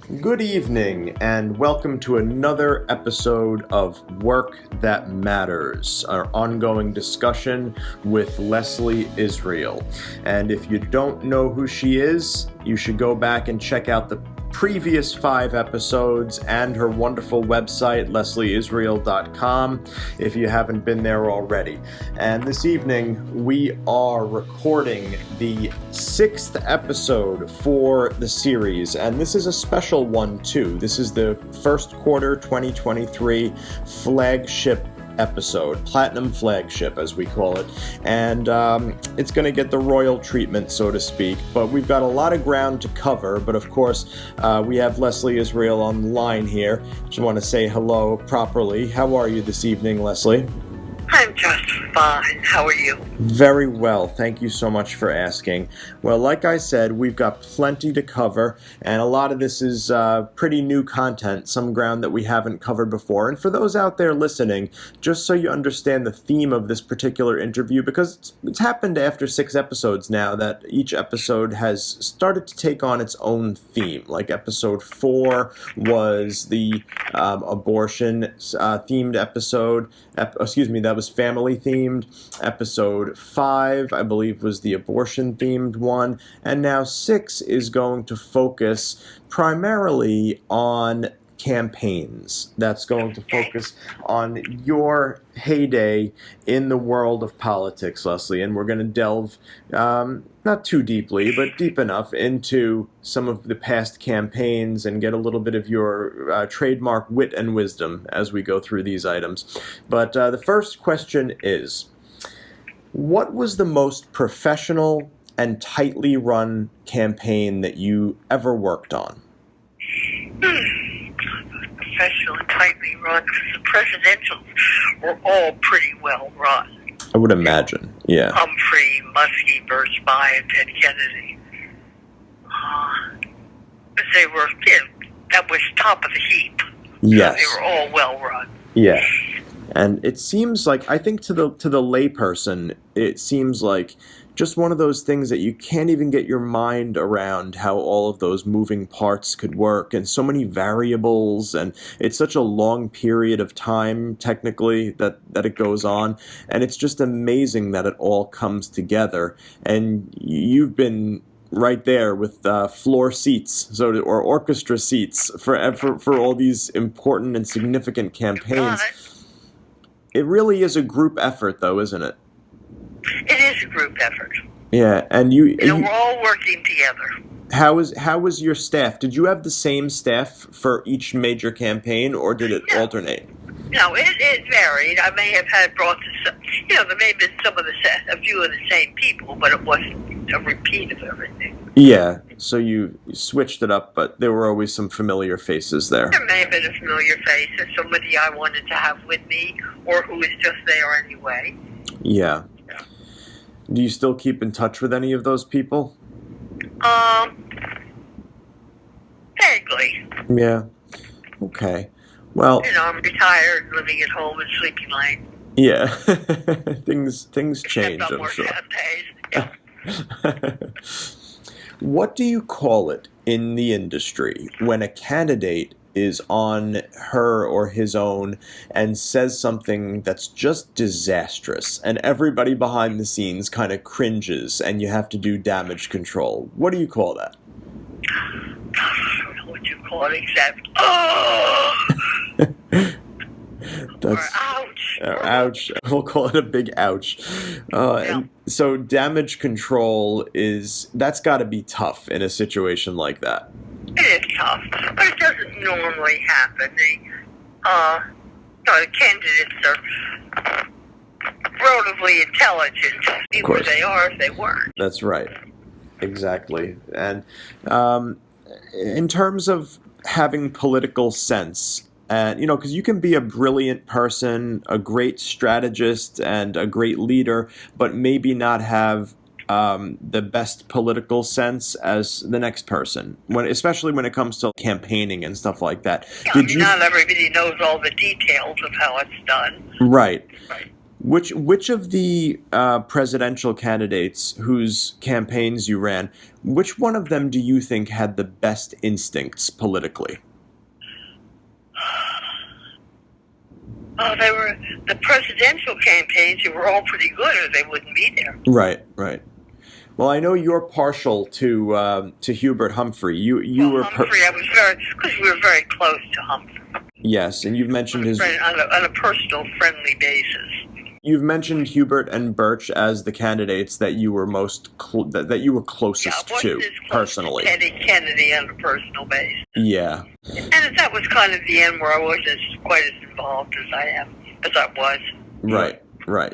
Good evening, and welcome to another episode of Work That Matters, our ongoing discussion with Lesley Israel. And if you don't know who she is, you should go back and check out the previous 5 episodes and her wonderful website, lesleyisrael.com, if you haven't been there already. And this evening, we are recording the 6th episode for the series, and this is a special one too. This is the first quarter 2023 flagship episode, platinum flagship as we call it, and it's going to get the royal treatment, so to speak, but we've got a lot of ground to cover. But of course, we have Lesley Israel on the line here. Just want to say hello properly. How are you this evening, Lesley? I'm just fine. How are you? Very well. Thank you so much for asking. Well, like I said, we've got plenty to cover, and a lot of this is pretty new content, some ground that we haven't covered before. And for those out there listening, just so you understand the theme of this particular interview, because it's happened after 6 episodes now that each episode has started to take on its own theme. Like episode 4 was the abortion themed episode. That was family themed. Episode 5, I believe, was the abortion themed one. And now 6 is going to focus primarily on campaigns. That's going to focus on your heyday in the world of politics, Lesley. And we're going to delve, not too deeply, but deep enough into some of the past campaigns and get a little bit of your trademark wit and wisdom as we go through these items. But the first question is, what was the most professional and tightly run campaign that you ever worked on? Professional and tightly run, because the presidentials were all pretty well run. I would imagine, yeah. Humphrey, Muskie, Birchby, and Ted Kennedy. They were, that was top of the heap. Yes. So they were all well run. Yeah. And it seems like, I think to the layperson, it seems like just one of those things that you can't even get your mind around how all of those moving parts could work, and so many variables, and it's such a long period of time technically that it goes on, and it's just amazing that it all comes together. And you've been right there with floor seats, or orchestra seats for all these important and significant campaigns. It really is a group effort, though, isn't it? It is a group effort. Yeah, and we're all working together. How was your staff? Did you have the same staff for each major campaign, or did it alternate? No, it varied. I may have brought there may have been a few of the same people, but it wasn't a repeat of everything. Yeah, so you switched it up, but there were always some familiar faces there. There may have been a familiar face, or somebody I wanted to have with me, or who was just there anyway. Yeah. Do you still keep in touch with any of those people? Vaguely. Yeah. Okay. Well, I'm retired, living at home in Sleepy Lane. Yeah. things change, I'm sure. Yeah. What do you call it in the industry when a candidate is on her or his own and says something that's just disastrous, and everybody behind the scenes kind of cringes, and you have to do damage control? What do you call that? I don't know what you call it except, oh! Or ouch. Ouch. We'll call it a big ouch. And so damage control that's got to be tough in a situation like that. It is tough, but it doesn't normally happen. The candidates are relatively intelligent. Be where they are if they weren't. That's right. Exactly. And in terms of having political sense, and because you can be a brilliant person, a great strategist, and a great leader, but maybe not have the best political sense as the next person, especially when it comes to campaigning and stuff like that. Yeah, not everybody knows all the details of how it's done. Right. Which of the presidential candidates whose campaigns you ran, which one of them do you think had the best instincts politically? Oh, they were the presidential campaigns. They were all pretty good, or they wouldn't be there. Right, right. Well, I know you're partial to Hubert Humphrey. You were Humphrey. I was because we were very close to Humphrey. Yes, and you've mentioned his on a personal, friendly basis. You've mentioned Hubert and Birch as the candidates that you were that you were closest to personally. Teddy Kennedy on a personal basis. Yeah. And that was kind of the end where I wasn't quite as involved as I was. Right, right.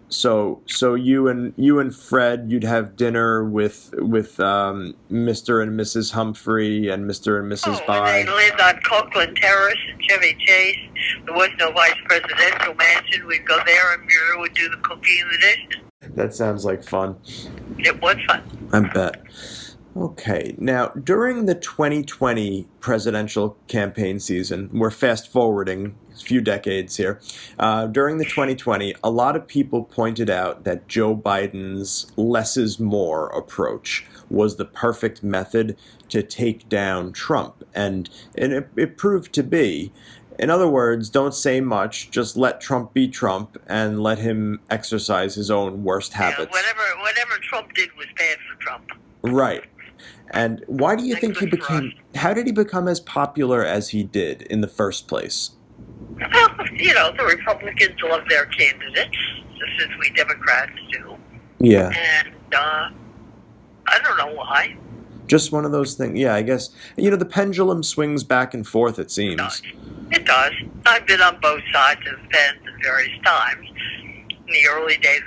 So you and Fred, you'd have dinner with Mr. and Mrs. Humphrey and Mr. and Mrs. Bye. And they lived on Copeland Terrace and Chevy Chase. There was no vice presidential mansion. We'd go there and Mira would do the cooking and the dishes. That sounds like fun. It was fun. I bet. Okay, now during the 2020 presidential campaign season, we're fast forwarding a few decades here. During the 2020, a lot of people pointed out that Joe Biden's less is more approach was the perfect method to take down Trump, and it proved to be. In other words, don't say much, just let Trump be Trump and let him exercise his own worst habits. Whatever Trump did was bad for Trump. Right. And why do you think he became, how did he become as popular as he did in the first place? Well, the Republicans love their candidates, just as we Democrats do. Yeah. And I don't know why. Just one of those things. Yeah, I guess, the pendulum swings back and forth, it seems. It does. I've been on both sides of the fence at various times. In the early days,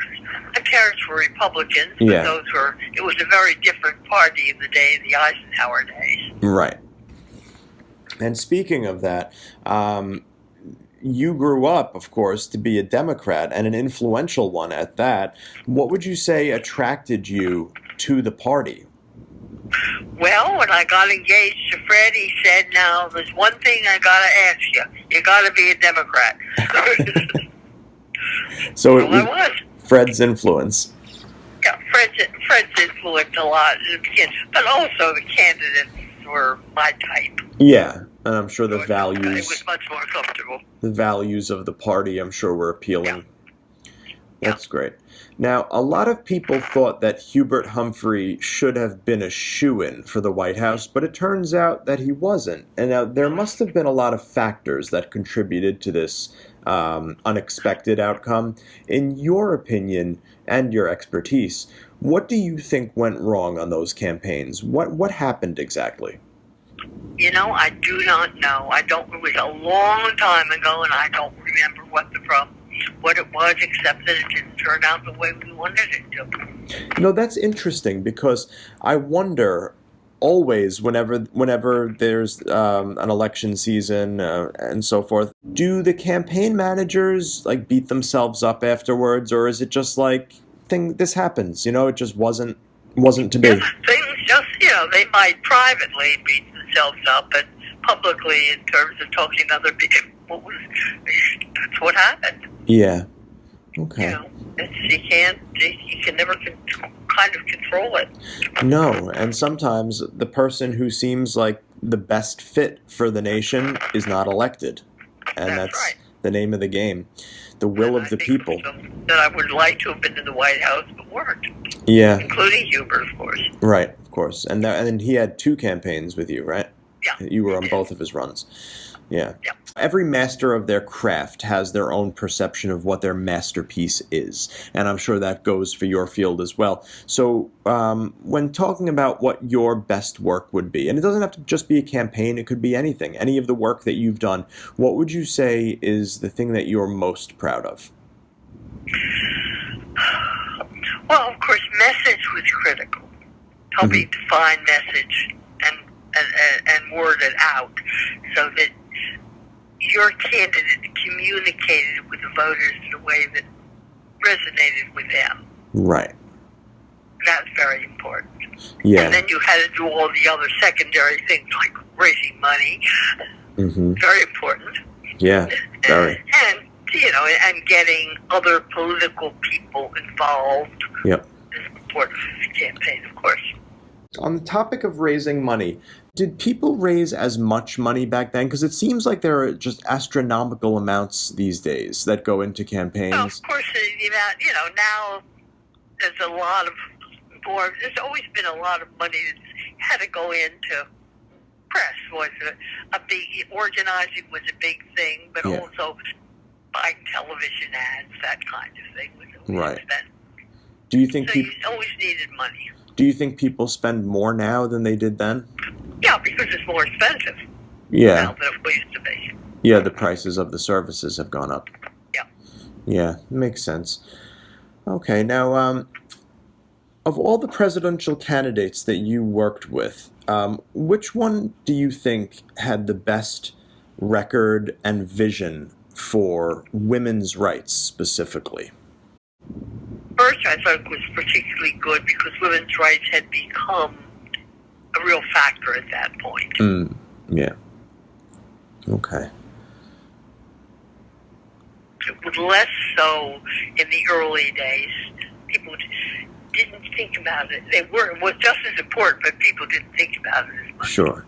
my parents were Republicans, but it was a very different party in the day of the Eisenhower days. Right. And speaking of that, you grew up, of course, to be a Democrat, and an influential one at that. What would you say attracted you to the party? Well, when I got engaged to Fred, he said, now, there's one thing I got to ask you. You got to be a Democrat. So it was Fred's influence. Yeah, Fred's influence a lot in the beginning, but also the candidates were my type. Yeah, and I'm sure the values. It was much more comfortable. The values of the party, I'm sure, were appealing. Yeah. That's great. Now, a lot of people thought that Hubert Humphrey should have been a shoo-in for the White House, but it turns out that he wasn't. And now there must have been a lot of factors that contributed to this unexpected outcome. In your opinion and your expertise, what do you think went wrong on those campaigns? What happened exactly? I do not know. It was a long time ago, and I don't remember what it was, except that it didn't turn out the way we wanted it to. That's interesting, because I wonder always, whenever there's an election season and so forth, do the campaign managers beat themselves up afterwards, or is it just this happens? It just wasn't to be. Things just they might privately beat themselves up, but publicly, in terms of talking to other people, that's what happened. Yeah. Okay. You can never kind of control it. No, and sometimes the person who seems like the best fit for the nation is not elected. And that's right. The name of the game. The will of the people. That I would like to have been in the White House, but weren't. Yeah. Including Hubert, of course. Right, of course. And then he had 2 campaigns with you, right? Yeah. You were on both of his runs. Yeah. Yeah. Every master of their craft has their own perception of what their masterpiece is, and I'm sure that goes for your field as well. So when talking about what your best work would be, and it doesn't have to just be a campaign, it could be anything, any of the work that you've done, what would you say is the thing that you're most proud of? Well, of course, message was critical. Helping define message and word it out so that your candidate communicated with the voters in a way that resonated with them. Right. That's very important. Yeah. And then you had to do all the other secondary things like raising money. Mm-hmm. Very important. Yeah, very. And and getting other political people involved Yep. in support of his campaign, of course. On the topic of raising money, did people raise as much money back then? Because it seems like there are just astronomical amounts these days that go into campaigns. Well, of course, the amount, now there's a lot of more. There's always been a lot of money that had to go into press. Was a big organizing was a big thing, but also buying television ads, that kind of thing was always expensive. Do you think you always needed money? Do you think people spend more now than they did then? Yeah, because it's more expensive. Yeah. Now than it used to be. Yeah, the prices of the services have gone up. Yeah. Yeah, makes sense. Okay, now, of all the presidential candidates that you worked with, which one do you think had the best record and vision for women's rights specifically? Bush, I thought, was particularly good because women's rights had become a real factor at that point. Yeah. Okay. It was less so in the early days. People didn't think about it. It was just as important, but people didn't think about it as much. Sure.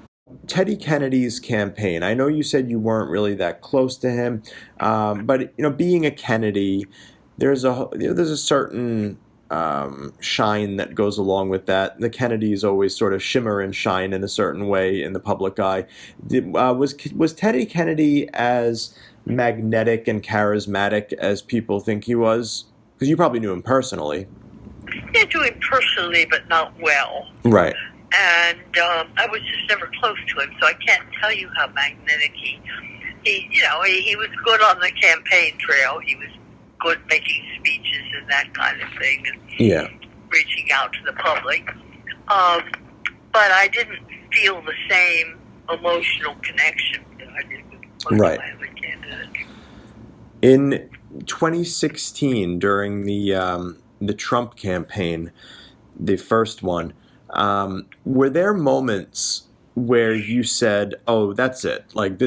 Teddy Kennedy's campaign. I know you said you weren't really that close to him, but being a Kennedy, there's a certain shine that goes along with that. The Kennedys always sort of shimmer and shine in a certain way in the public eye. Was Teddy Kennedy as magnetic and charismatic as people think he was? Because you probably knew him personally. I knew him personally, but not well. Right. And I was just never close to him, so I can't tell you how magnetic he was good on the campaign trail. He was good making speeches and that kind of thing, and reaching out to the public. But I didn't feel the same emotional connection that I did with most of my other candidates. In 2016, during the Trump campaign, the first one, were there moments where you said, "Oh, that's it. Like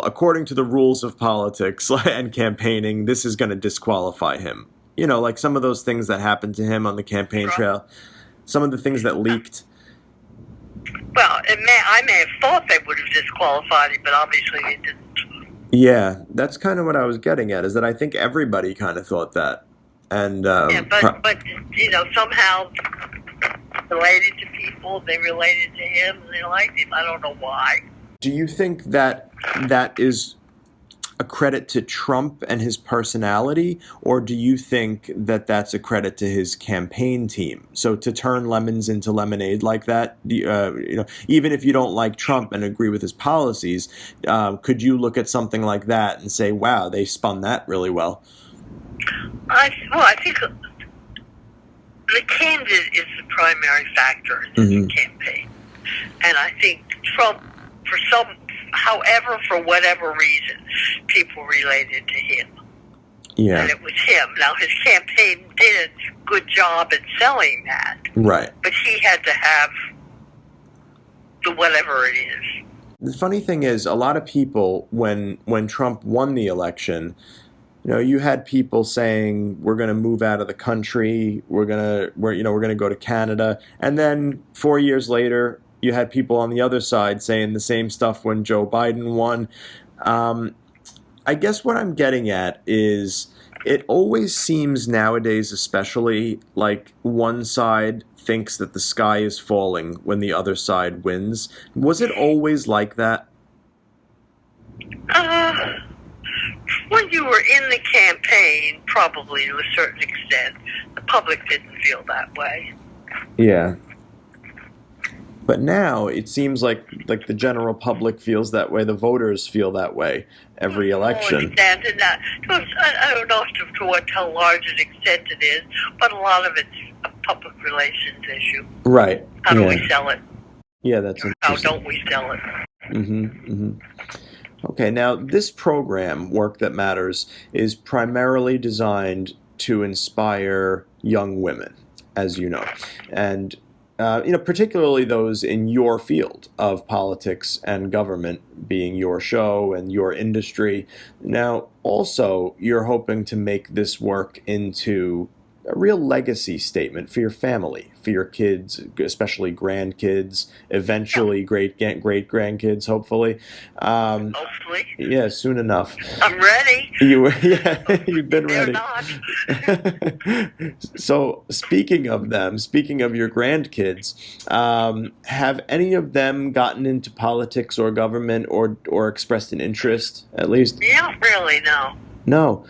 according to the rules of politics and campaigning, this is going to disqualify him." Like some of those things that happened to him on the campaign trail, some of the things that leaked. Well, I may have thought they would have disqualified him, but obviously they didn't. Yeah, that's kind of what I was getting at. Is that I think everybody kind of thought that, and but somehow related to people, they related to him, and they liked him. I don't know why. Do you think that is a credit to Trump and his personality, or do you think that that's a credit to his campaign team? So to turn lemons into lemonade like that, even if you don't like Trump and agree with his policies, could you look at something like that and say, "Wow, they spun that really well"? I think the candidate is the primary factor in the campaign, and I think Trump, for whatever reason, people related to him. Yeah. And it was him. Now, his campaign did a good job at selling that. Right. But he had to have the whatever it is. The funny thing is, a lot of people, when Trump won the election, you had people saying, "We're going to move out of the country. We're going to go to Canada." And then 4 years later, you had people on the other side saying the same stuff when Joe Biden won. I guess what I'm getting at is it always seems nowadays, especially, like one side thinks that the sky is falling when the other side wins. Was it always like that? When you were in the campaign, probably to a certain extent, the public didn't feel that way. Yeah. But now it seems like the general public feels that way. The voters feel that way every election. I don't know to how large an extent it is, but a lot of it's a public relations issue. Right. How do we sell it? Yeah, that's interesting. How don't we sell it? Okay, now this program, Work That Matters, is primarily designed to inspire young women, as you know. And particularly those in your field of politics and government, being your show and your industry. Now, also, you're hoping to make this work into a real legacy statement for your family, for your kids, especially grandkids, eventually great grandkids, hopefully. Hopefully. Yeah, soon enough. I'm ready. You've been They're ready. not. So, speaking of them, speaking of your grandkids, have any of them gotten into politics or government or expressed an interest, at least? Yeah, really, no. No.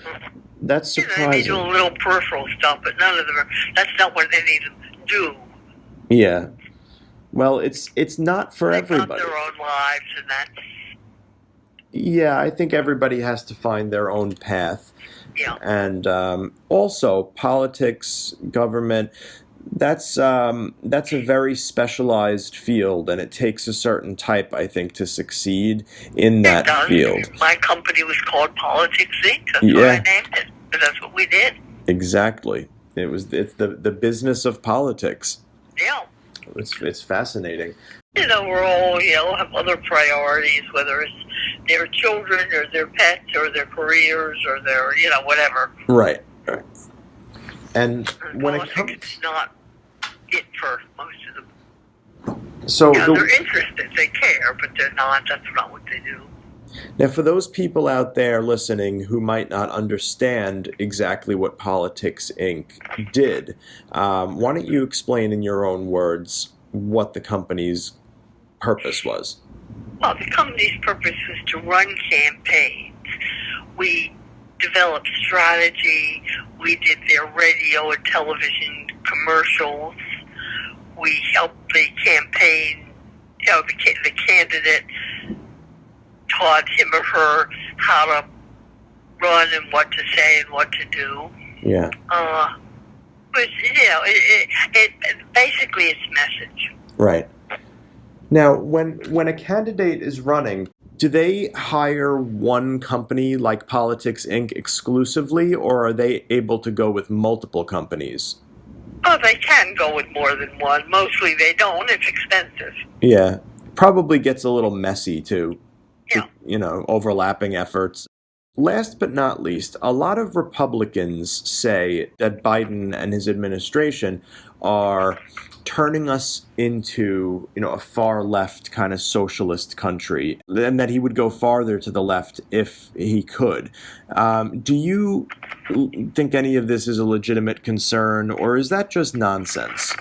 That's They surprising. do a little peripheral stuff, but none of them that's not what any of them do. Yeah. Well, it's not for They everybody. got their own lives, and that's, Yeah, I think everybody has to find their own path. yeah. And also, politics, government, that's a very specialized field, and it takes a certain type, I think, to succeed in It that does. field. My company was called Politics Inc. That's Yeah. what I named it. But that's what we did. Exactly. It's the business of politics. Yeah. It's fascinating. We're all, have other priorities, whether it's their children or their pets or their careers or their, whatever. Right. And And when it politics comes, is not it for most of them. so Yeah, the- they're interested, they care, but they're not, that's not what they do. Now, for those people out there listening who might not understand exactly what Politics Inc. did, why don't you explain in your own words what the company's purpose was? Well, the company's purpose was to run campaigns. We developed strategy. We did their radio and television commercials. We helped the campaign, the candidate taught him or her how to run and what to say and what to do. Yeah. But, it basically it's message. Right. Now, when a candidate is running, do they hire one company like Politics Inc. exclusively, or are they able to go with multiple companies? Oh, they can go with more than one. Mostly they don't. It's expensive. Yeah. Probably gets a little messy too. Yeah. Overlapping efforts. Last but not least, a lot of Republicans say that Biden and his administration are turning us into, a far left kind of socialist country, and that he would go farther to the left if he could. Do you think any of this is a legitimate concern, or is that just nonsense?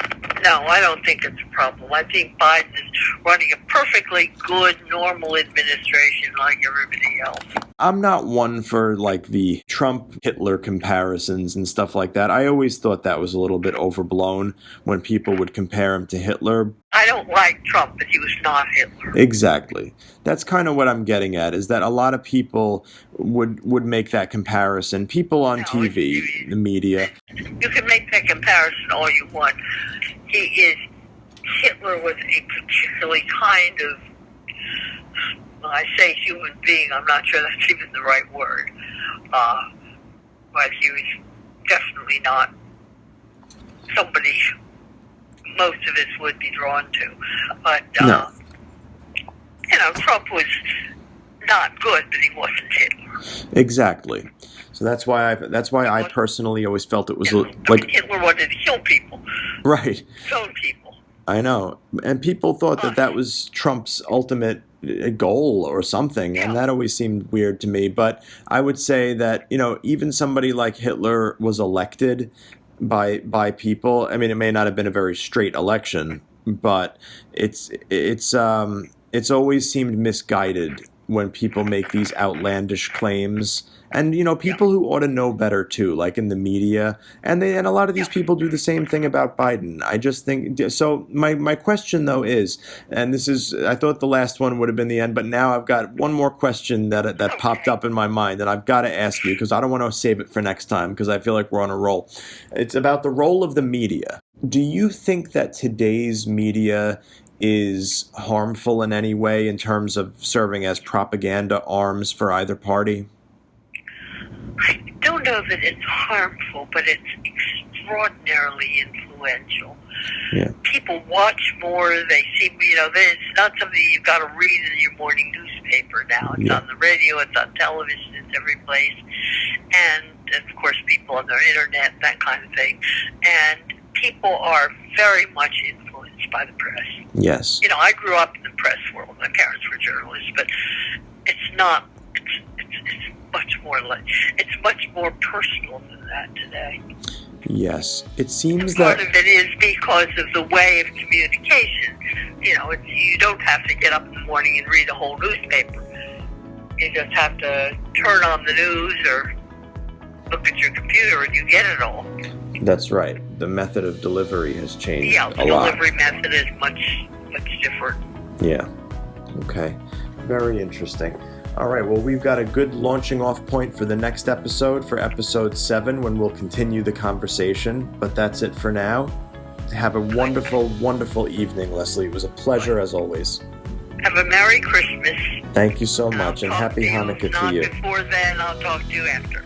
No, I don't think it's a problem. I think Biden is running a perfectly good, normal administration like everybody else. I'm not one for the Trump-Hitler comparisons and stuff like that. I always thought that was a little bit overblown when people would compare him to Hitler. I don't like Trump, but he was not Hitler. Exactly. That's kind of what I'm getting at, is that a lot of people would make that comparison. People on TV, the media. You can make that comparison all you want. Hitler was a particularly kind of, I say human being, I'm not sure that's even the right word, but he was definitely not somebody most of us would be drawn to. But, No. Trump was not good, but he wasn't Hitler. Exactly. So that's why I personally always felt it was Hitler wanted to kill people. Right. Stone people. I know. And people thought that was Trump's ultimate goal or something, and that always seemed weird to me. But I would say that, even somebody like Hitler was elected by people. I mean, it may not have been a very straight election, but it's always seemed misguided when people make these outlandish claims. And, people who ought to know better, too, like in the media. And a lot of these people do the same thing about Biden. I just think, so my question, though, is, and this is, I thought the last one would have been the end, but now I've got one more question that popped up in my mind that I've got to ask you, because I don't want to save it for next time, because I feel like we're on a roll. It's about the role of the media. Do you think that today's media is harmful in any way in terms of serving as propaganda arms for either party? I don't know that it's harmful, but it's extraordinarily influential. influential. Yeah. People watch more. They see, it's not something you've got to read in your morning newspaper now. It's on the radio, it's on television, it's every place. And, of course, people on their internet, that kind of thing. And people are very much influenced by the press. Yes. I grew up in the press world. My parents were journalists, but it's not, it's much more it's much more personal than that today. Yes. It seems part that... of it is because of the way of communication. You don't have to get up in the morning and read a whole newspaper. You just have to turn on the news or look at your computer and you get it all. That's right. The method of delivery has changed a lot. The delivery method is much different. Yeah. Okay. Very interesting. All right. Well, we've got a good launching off point for the next episode, for episode 7, when we'll continue the conversation. But that's it for now. Have a wonderful, wonderful evening, Lesley. It was a pleasure as always. Have a Merry Christmas. Thank you so much, and Happy Hanukkah to you. Not before then, I'll talk to you after.